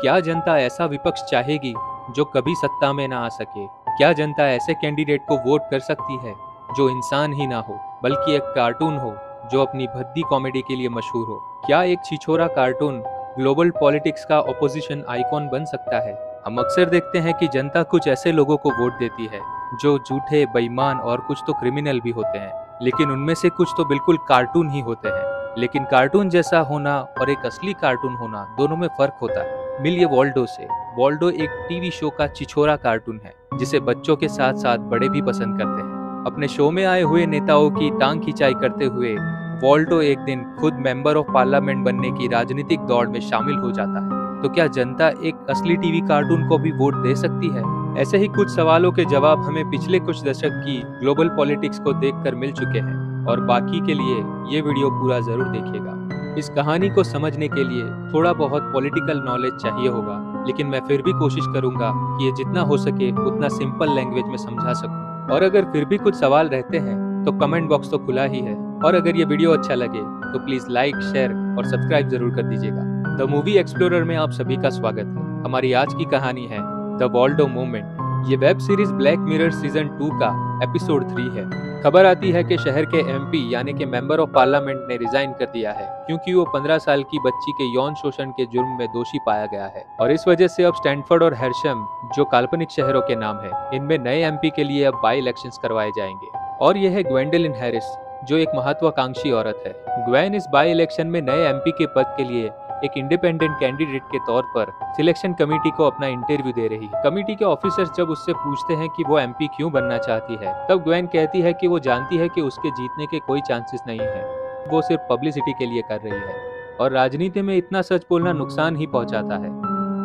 क्या जनता ऐसा विपक्ष चाहेगी जो कभी सत्ता में ना आ सके? क्या जनता ऐसे कैंडिडेट को वोट कर सकती है जो इंसान ही ना हो बल्कि एक कार्टून हो जो अपनी भद्दी कॉमेडी के लिए मशहूर हो? क्या एक छिछोरा कार्टून ग्लोबल पॉलिटिक्स का ऑपोजिशन आइकॉन बन सकता है? हम अक्सर देखते हैं कि जनता कुछ ऐसे लोगों को वोट देती है जो झूठे, बेईमान और कुछ तो क्रिमिनल भी होते हैं, लेकिन उनमें से कुछ तो बिल्कुल कार्टून ही होते हैं। लेकिन कार्टून जैसा होना और एक असली कार्टून होना, दोनों में फर्क होता है। मिलिए वॉल्डो से। वॉल्डो एक टीवी शो का छिछोरा कार्टून है जिसे बच्चों के साथ साथ बड़े भी पसंद करते हैं। अपने शो में आए हुए नेताओं की टांग खिंचाई करते हुए वॉल्डो एक दिन खुद मेंबर ऑफ पार्लियामेंट बनने की राजनीतिक दौड़ में शामिल हो जाता है। तो क्या जनता एक असली टीवी कार्टून को भी वोट दे सकती है? ऐसे ही कुछ सवालों के जवाब हमें पिछले कुछ दशक की ग्लोबल पॉलिटिक्स को देखकर मिल चुके हैं, और बाकी के लिए ये वीडियो पूरा जरूर देखिएगा। इस कहानी को समझने के लिए थोड़ा बहुत पॉलिटिकल नॉलेज चाहिए होगा, लेकिन मैं फिर भी कोशिश करूंगा कि ये जितना हो सके उतना सिंपल लैंग्वेज में समझा सकूं। और अगर फिर भी कुछ सवाल रहते हैं तो कमेंट बॉक्स तो खुला ही है, और अगर ये वीडियो अच्छा लगे तो प्लीज लाइक, शेयर और सब्सक्राइब जरूर कर दीजिएगा। द मूवी एक्सप्लोरर में आप सभी का स्वागत है। हमारी आज की कहानी है द वॉल्डो मूवमेंट। ये web series black mirror season 2 का एपिसोड 3 है। खबर आती है कि शहर के एमपी यानी कि मेंबर ऑफ पार्लियामेंट ने रिजाइन कर दिया है क्योंकि वो 15 साल की बच्ची के यौन शोषण के जुर्म में दोषी पाया गया है, और इस वजह से अब स्टैनफोर्ड और हेर्शम, जो काल्पनिक शहरों के नाम है, इनमें नए एमपी के लिए अब बाई इलेक्शंस करवाए जाएंगे। और यह है ग्वेंडोलिन हैरिस, जो एक महत्वाकांक्षी औरत है। ग्वेन इस बाई इलेक्शन में नए एमपी के पद के लिए एक इंडिपेंडेंट कैंडिडेट के तौर पर सिलेक्शन कमेटी को अपना इंटरव्यू दे रही है। कमेटी के ऑफिसर्स जब उससे पूछते हैं कि वो एमपी क्यों बनना चाहती है, तब ग्वेन कहती है कि वो जानती है कि उसके जीतने के कोई चांसेस नहीं है, वो सिर्फ पब्लिसिटी के लिए कर रही है, और राजनीति में इतना सच बोलना नुकसान ही पहुंचाता है,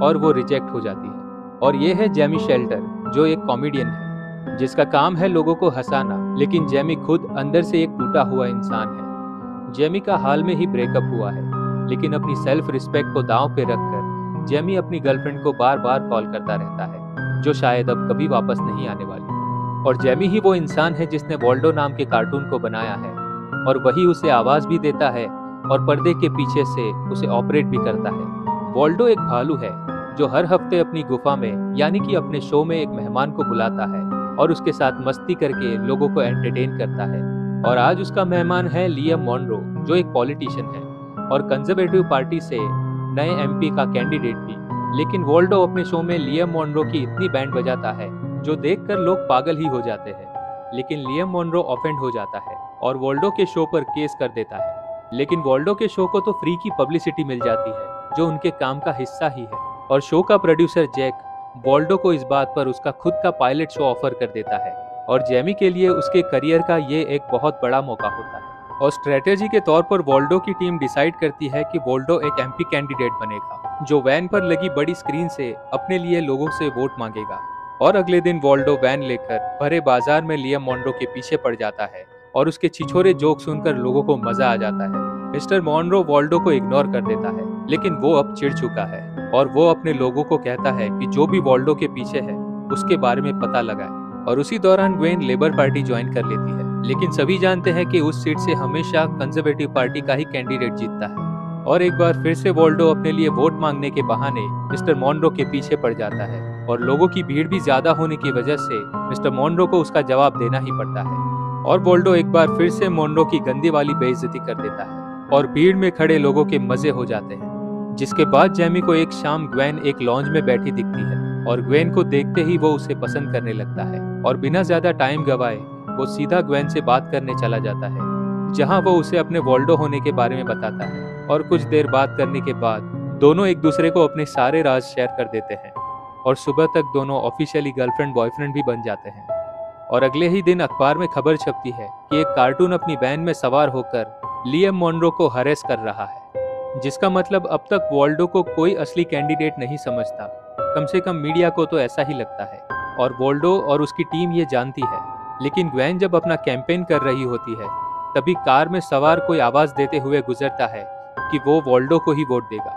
और वो रिजेक्ट हो जाती है। और ये है जेमी शेल्टर, जो एक कॉमेडियन है जिसका काम है लोगों को हंसाना, लेकिन जेमी खुद अंदर से एक टूटा हुआ इंसान है। जेमी का हाल में ही ब्रेकअप हुआ है, लेकिन अपनी सेल्फ रिस्पेक्ट को दांव पे रखकर जेमी अपनी गर्लफ्रेंड को बार बार कॉल करता रहता है, जो शायद अब कभी वापस नहीं आने वाली। और जेमी ही वो इंसान है जिसने वॉल्डो नाम के कार्टून को बनाया है, और वही उसे आवाज भी देता है और पर्दे के पीछे से उसे ऑपरेट भी करता है। वॉल्डो एक भालू है जो हर हफ्ते अपनी गुफा में यानी कि अपने शो में एक मेहमान को बुलाता है और उसके साथ मस्ती करके लोगों को एंटरटेन करता है। और आज उसका मेहमान है लियम मॉनरो, जो एक पॉलिटिशियन है और कंजर्वेटिव पार्टी से नए एमपी का कैंडिडेट भी। लेकिन वॉल्डो अपने शो में लियम मॉनरो की इतनी बैंड बजाता है जो देखकर लोग पागल ही हो जाते हैं। लेकिन लियम मॉनरो ऑफेंड हो जाता है और वॉल्डो के शो पर केस कर देता है। लेकिन वॉल्डो के शो को तो फ्री की पब्लिसिटी मिल जाती है जो उनके काम का हिस्सा ही है, और शो का प्रोड्यूसर जैक वॉल्डो को इस बात पर उसका खुद का पायलट शो ऑफर कर देता है, और जेमी के लिए उसके करियर का ये एक बहुत बड़ा मौका होता है। और स्ट्रेटेजी के तौर पर वॉल्डो की टीम डिसाइड करती है कि वॉल्डो एक एमपी कैंडिडेट बनेगा जो वैन पर लगी बड़ी स्क्रीन से अपने लिए लोगों से वोट मांगेगा। और अगले दिन वॉल्डो वैन लेकर भरे बाजार में लियम मॉनरो के पीछे पड़ जाता है, और उसके छिछोरे जोक सुनकर लोगों को मजा आ जाता है। मिस्टर मॉनरो वॉल्डो को इग्नोर कर देता है, लेकिन वो अब चिढ़ चुका है, और वो अपने लोगों को कहता है कि जो भी वॉल्डो के पीछे है उसके बारे में पता लगाए। और उसी दौरान ग्वेन लेबर पार्टी ज्वाइन कर लेती है, लेकिन सभी जानते हैं कि उस सीट से हमेशा कंजर्वेटिव पार्टी का ही कैंडिडेट जीतता है। और एक बार फिर से वॉल्डो अपने लिए वोट मांगने के बहाने मिस्टर मॉनरो के पीछे पड़ जाता है, और लोगों की भीड़ भी ज्यादा होने की वजह से मिस्टर मॉनरो को उसका जवाब देना ही पड़ता है। और वॉल्डो एक बार फिर से मॉनरो की गंदी वाली बेइज्जती कर देता है, और भीड़ में खड़े लोगों के मजे हो जाते हैं। जिसके बाद जेमी को एक शाम ग्वेन एक लॉन्ज में बैठी दिखती है, और ग्वेन को देखते ही वो उसे पसंद करने लगता है, और बिना ज्यादा टाइम गवाए वो सीधा ग्वेन से बात करने चला जाता है, जहां वो उसे अपने वॉल्डो होने के बारे में बताता है। और कुछ देर बात करने के बाद दोनों एक दूसरे को अपने सारे राज शेयर कर देते हैं, और सुबह तक दोनों ऑफिशियली गर्लफ्रेंड बॉयफ्रेंड भी बन जाते हैं। और अगले ही दिन अखबार में खबर छपती है कि एक कार्टून अपनी वैन में सवार होकर लियम मॉनरो को हरेस कर रहा है, जिसका मतलब अब तक वॉल्डो को कोई असली कैंडिडेट नहीं समझता। कम से कम मीडिया को तो ऐसा ही लगता है, और वॉल्डो और उसकी टीम ये जानती है। लेकिन ग्वेन जब अपना कैंपेन कर रही होती है, तभी कार में सवार कोई आवाज देते हुए गुजरता है कि वो वॉल्डो को ही वोट देगा।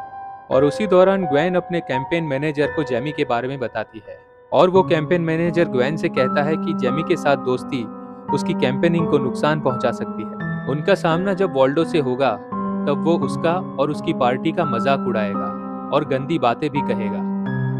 और उसी दौरान ग्वेन अपने कैंपेन मैनेजर को जेमी के बारे में बताती है, और वो कैंपेन मैनेजर ग्वेन से कहता है कि जेमी के साथ दोस्ती उसकी कैंपेनिंग को नुकसान पहुंचा सकती है। उनका सामना जब वॉल्डो से होगा तब वो उसका और उसकी पार्टी का मजाक उड़ाएगा, और गंदी बातें भी कहेगा।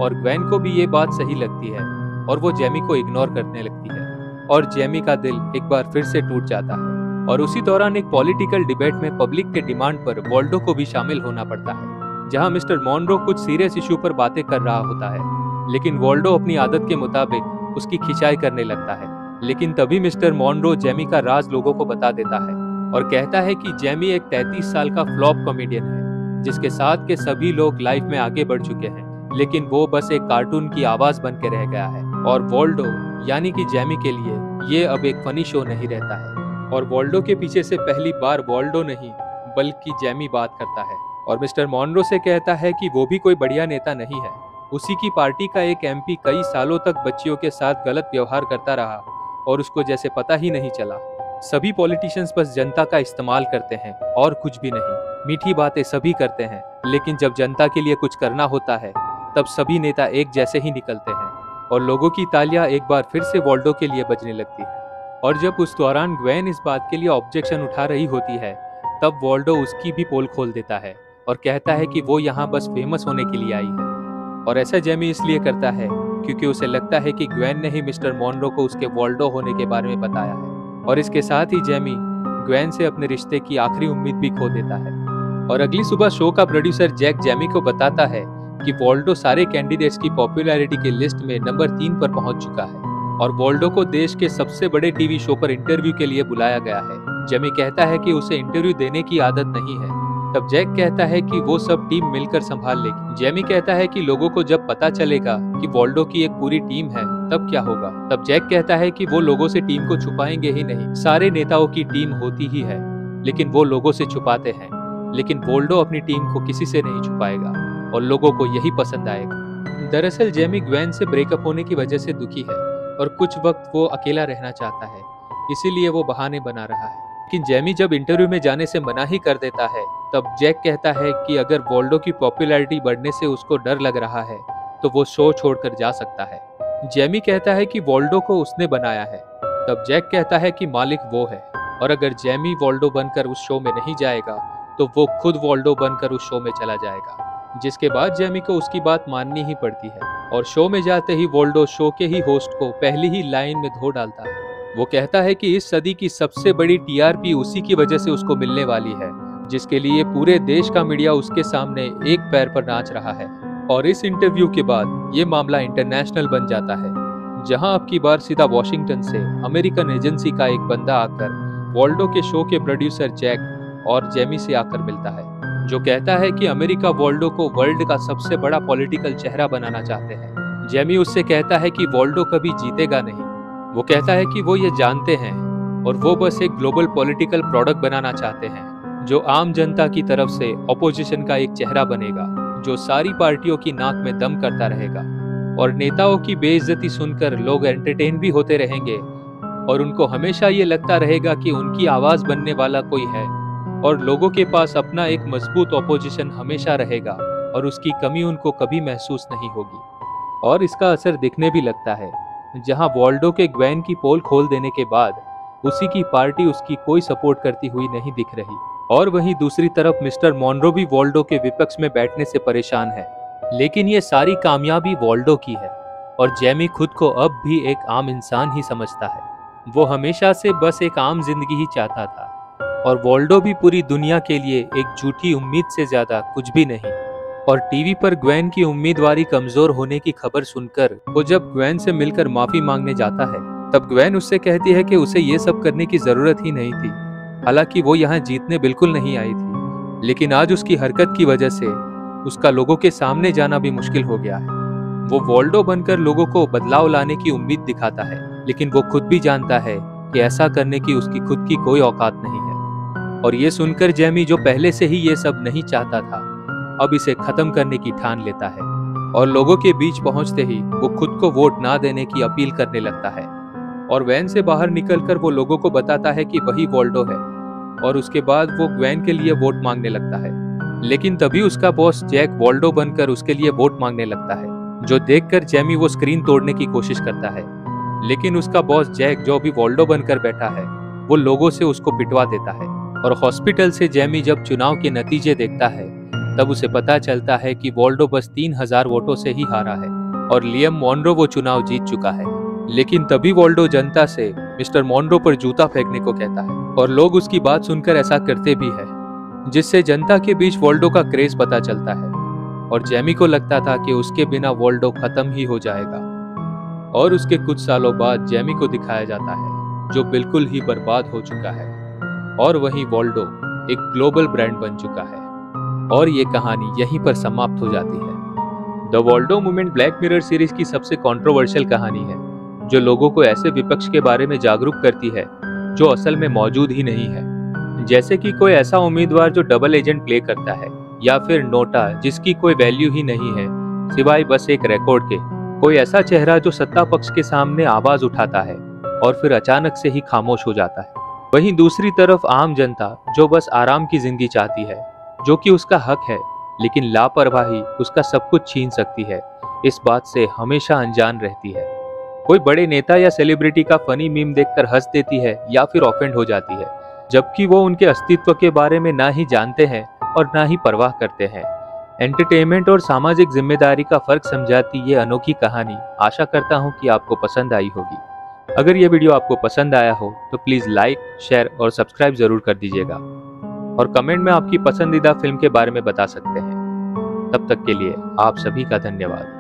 और ग्वेन को भी ये बात सही लगती है और वो जेमी को इग्नोर करने लगती है और जेमी का दिल एक बार फिर से टूट जाता है। और उसी दौरान एक पॉलिटिकल डिबेट में पब्लिक के डिमांड पर वॉल्डो को भी शामिल होना पड़ता है, जहां मिस्टर मॉनरो कुछ सीरियस इशू पर बातें कर रहा होता है, लेकिन वॉल्डो अपनी आदत के मुताबिक उसकी खिंचाई करने लगता है। लेकिन तभी मिस्टर मॉनरो जेमी का राज लोगों को बता देता है और कहता है कि जेमी एक 33 साल का फ्लॉप कॉमेडियन है, जिसके साथ के सभी लोग लाइफ में आगे बढ़ चुके हैं, लेकिन वो बस एक कार्टून की आवाज बन के रह गया है। और वॉल्डो यानी कि जेमी के लिए ये अब एक फनी शो नहीं रहता है। और वॉल्डो के पीछे से पहली बार वॉल्डो नहीं बल्कि जेमी बात करता है और मिस्टर मॉनरो से कहता है कि वो भी कोई बढ़िया नेता नहीं है। उसी की पार्टी का एक एमपी कई सालों तक बच्चियों के साथ गलत व्यवहार करता रहा और उसको जैसे पता ही नहीं चला। सभी पॉलिटिशियंस बस जनता का इस्तेमाल करते हैं और कुछ भी नहीं। मीठी बातें सभी करते हैं, लेकिन जब जनता के लिए कुछ करना होता है तब सभी नेता एक जैसे ही निकलते हैं। और लोगों की तालियां एक बार फिर से वॉल्डो के लिए बजने लगती है। और जब उस दौरान ग्वेन इस बात के लिए ऑब्जेक्शन उठा रही होती है, तब वॉल्डो उसकी भी पोल खोल देता है और कहता है कि वो यहाँ बस फेमस होने के लिए आई है। और ऐसा जेमी इसलिए करता है क्योंकि उसे लगता है कि ग्वेन ने ही मिस्टर मॉनरो को उसके वॉल्डो होने के बारे में बताया है। और इसके साथ ही जेमी ग्वेन से अपने रिश्ते की आखिरी उम्मीद भी खो देता है। और अगली सुबह शो का प्रोड्यूसर जैक जेमी को बताता है कि वॉल्डो सारे कैंडिडेट्स की पॉपुलैरिटी के लिस्ट में नंबर 3 पर पहुंच चुका है और वॉल्डो को देश के सबसे बड़े टीवी शो पर इंटरव्यू के लिए बुलाया गया है। जेमी कहता है कि उसे इंटरव्यू देने की आदत नहीं है। तब जैक कहता है कि वो सब टीम मिलकर संभाल लेगी। जेमी कहता है कि लोगों को जब पता चलेगा कि वॉल्डो की एक पूरी टीम है तब क्या होगा। तब जैक कहता है कि वो लोगों से टीम को छुपाएंगे ही नहीं, सारे नेताओं की टीम होती ही है, लेकिन वो लोगों से छुपाते हैं। लेकिन वॉल्डो अपनी टीम को किसी से नहीं छुपाएगा और लोगों को यही पसंद आएगा। दरअसल जेमी ग्वेन से ब्रेकअप होने की वजह से दुखी है और कुछ वक्त वो अकेला रहना चाहता है, इसीलिए वो बहाने बना रहा है। लेकिन जेमी जब इंटरव्यू में जाने से मना ही कर देता है, तब जैक कहता है कि अगर वॉल्डो की पॉपुलैरिटी बढ़ने से उसको डर लग रहा है तो वो शो छोड़कर जा सकता है। जेमी कहता है कि वॉल्डो को उसने बनाया है। तब जैक कहता है कि मालिक वो है और अगर जेमी वॉल्डो बनकर उस शो में नहीं जाएगा तो वो खुद वॉल्डो बनकर उस शो में चला जाएगा। जिसके बाद जेमी को उसकी बात माननी ही पड़ती है और शो में जाते ही वॉल्डो शो के ही होस्ट को पहली ही लाइन में धो डालता है। वो कहता है कि इस सदी की सबसे बड़ी टीआरपी उसी की वजह से उसको मिलने वाली है, जिसके लिए पूरे देश का मीडिया उसके सामने एक पैर पर नाच रहा है। और इस इंटरव्यू के बाद ये मामला इंटरनेशनल बन जाता है, जहां अब की बार सीधा वॉशिंगटन से अमेरिकन एजेंसी का एक बंदा आकर वॉल्डो के शो के प्रोड्यूसर जैक और जेमी से आकर मिलता है, जो कहता है कि अमेरिका वॉल्डो को वर्ल्ड का सबसे बड़ा पॉलिटिकल चेहरा बनाना चाहते हैं। जेमी उससे कहता है कि वॉल्डो कभी जीतेगा नहीं। वो कहता है कि वो ये जानते हैं और वो बस एक ग्लोबल पॉलिटिकल प्रोडक्ट बनाना चाहते हैं, जो आम जनता की तरफ से ऑपोजिशन का एक चेहरा बनेगा, जो सारी पार्टियों की नाक में दम करता रहेगा। और नेताओं की बेइज्जती सुनकर लोग एंटरटेन भी होते रहेंगे और उनको हमेशा ये लगता रहेगा कि उनकी आवाज बनने वाला कोई है और लोगों के पास अपना एक मजबूत ऑपोजिशन हमेशा रहेगा और उसकी कमी उनको कभी महसूस नहीं होगी। और इसका असर दिखने भी लगता है, जहां वॉल्डो के ग्वेन की पोल खोल देने के बाद उसी की पार्टी उसकी कोई सपोर्ट करती हुई नहीं दिख रही। और वहीं दूसरी तरफ मिस्टर मॉनरो भी वॉल्डो के विपक्ष में बैठने से परेशान है, लेकिन ये सारी कामयाबी वॉल्डो की है और जेमी खुद को अब भी एक आम इंसान ही समझता है। वो हमेशा से बस एक आम जिंदगी ही चाहता था और वॉल्डो भी पूरी दुनिया के लिए एक झूठी उम्मीद से ज्यादा कुछ भी नहीं। और टीवी पर ग्वेन की उम्मीदवारी कमजोर होने की खबर सुनकर वो जब ग्वेन से मिलकर माफी मांगने जाता है, तब ग्वेन उससे कहती है कि उसे ये सब करने की जरूरत ही नहीं थी। हालांकि वो यहाँ जीतने बिल्कुल नहीं आई थी, लेकिन आज उसकी हरकत की वजह से उसका लोगों के सामने जाना भी मुश्किल हो गया है। वो वॉल्डो बनकर लोगों को बदलाव लाने की उम्मीद दिखाता है, लेकिन वो खुद भी जानता है कि ऐसा करने की उसकी खुद की कोई औकात नहीं है। और ये सुनकर जेमी, जो पहले से ही ये सब नहीं चाहता था, अब इसे खत्म करने की ठान लेता है और लोगों के बीच पहुंचते ही वो खुद को वोट ना देने की अपील करने लगता है। और वैन से बाहर निकलकर वो लोगों को बताता है कि वही वॉल्डो है और उसके बाद वो ग्वेन के लिए वोट मांगने लगता है। लेकिन तभी उसका बॉस जैक वॉल्डो बनकर उसके लिए वोट मांगने लगता है, जो देखकर जेमी वो स्क्रीन तोड़ने की कोशिश करता है। लेकिन उसका बॉस जैक, जो अभी वॉल्डो बनकर बैठा है, वो लोगों से उसको पिटवा देता है। और हॉस्पिटल से जेमी जब चुनाव के नतीजे देखता है, तब उसे पता चलता है कि वॉल्डो बस 3000 वोटों से ही हारा है और लियम मॉनरो वो चुनाव जीत चुका है। लेकिन तभी वॉल्डो जनता से मिस्टर मॉनरो पर जूता फेंकने को कहता है और लोग उसकी बात सुनकर ऐसा करते भी है, जिससे जनता के बीच वॉल्डो का क्रेज पता चलता है और जेमी को लगता था कि उसके बिना वॉल्डो खत्म ही हो जाएगा। और उसके कुछ सालों बाद जेमी को दिखाया जाता है जो बिल्कुल ही बर्बाद हो चुका है और वहीं वॉल्डो एक ग्लोबल ब्रांड बन चुका है। और ये कहानी यहीं पर समाप्त हो जाती है। The Waldo movement black mirror series की सबसे कंट्रोवर्शियल कहानी है जो लोगों को ऐसे विपक्ष के बारे में जागरूक करती है जो असल में मौजूद ही नहीं है, जैसे कि कोई ऐसा उम्मीदवार जो डबल एजेंट प्ले करता है या फिर नोटा जिसकी कोई वैल्यू ही नहीं है सिवाय बस एक रिकॉर्ड के, कोई ऐसा चेहरा जो सत्ता पक्ष के सामने आवाज उठाता है और फिर अचानक से ही खामोश हो जाता है। वहीं दूसरी तरफ आम जनता जो बस आराम की जिंदगी चाहती है, जो कि उसका हक है, लेकिन लापरवाही उसका सब कुछ छीन सकती है, इस बात से हमेशा अनजान रहती है। कोई बड़े नेता या सेलिब्रिटी का फनी मीम देखकर हंस देती है या फिर ऑफेंड हो जाती है, जबकि वो उनके अस्तित्व के बारे में ना ही जानते हैं और ना ही परवाह करते हैं। एंटरटेनमेंट और सामाजिक जिम्मेदारी का फर्क समझाती ये अनोखी कहानी आशा करता हूँ कि आपको पसंद आई होगी। अगर ये वीडियो आपको पसंद आया हो तो प्लीज लाइक, शेयर और सब्सक्राइब जरूर कर दीजिएगा और कमेंट में आपकी पसंदीदा फिल्म के बारे में बता सकते हैं। तब तक के लिए आप सभी का धन्यवाद।